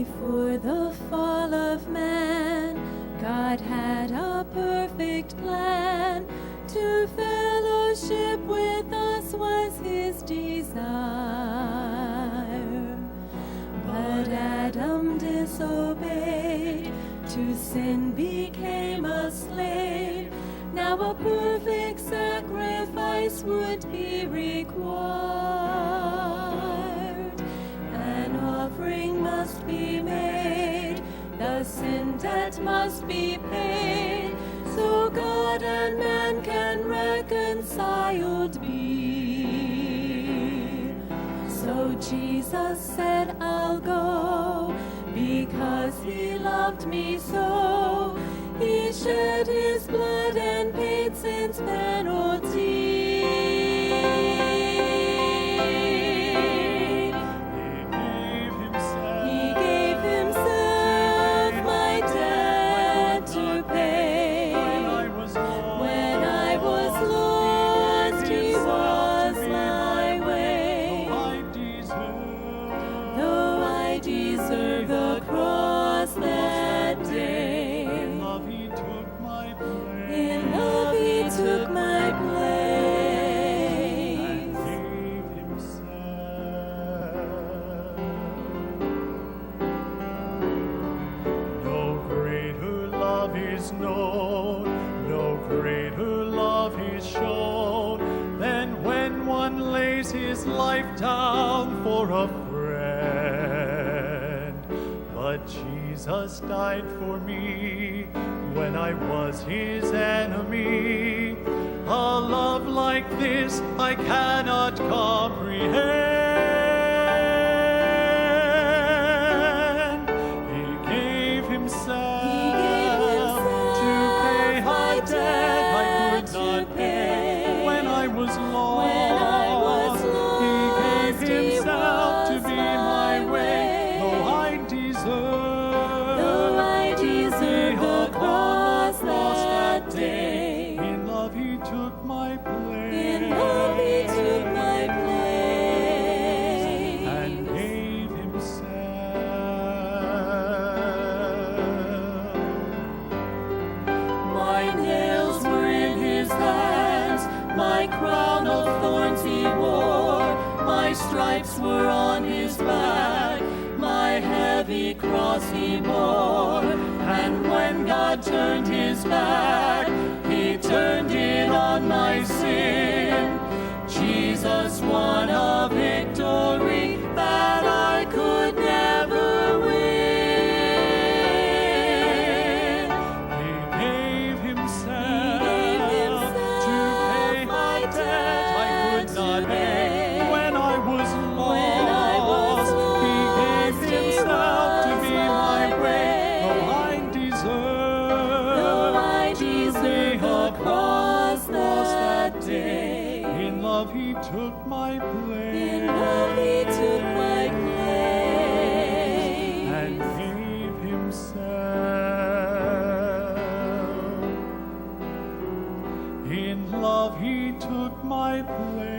Before the fall of man, God had a perfect plan. To fellowship with us was his desire. But Adam disobeyed, to sin became a slave. Now a perfect sacrifice would be required. An offering must be made, the sin debt must be paid, so God and man can reconciled be. So Jesus said, I'll go, because he loved me so. He shed his blood and paid sin's penalty. He gave himself my debt to pay. When I was lost, he was my way. Though I deserve the cross that day, in love he took my place and gave himself. No greater love is known, no greater love is shown, than when one lays his life down for a friend. But Jesus died for me when I was his enemy. A love like this I cannot comprehend. He gave himself to pay a debt I could not pay. When I was lost, he gave himself to be my way. Though I deserve the cross that day, in love he took my place. In love he took my place And gave himself. My nails were in his hands, my crown of thorns he wore, my stripes were on his back, my heavy cross he bore. And when God turned his back, he turned it on my sin. Jesus won a victory that I could never win. He gave himself to pay my debt I could not pay. When I was lost, he gave himself to be my way. Though I deserve the cross that day, in love he took my place. In love he took my place And gave himself. In love he took my place.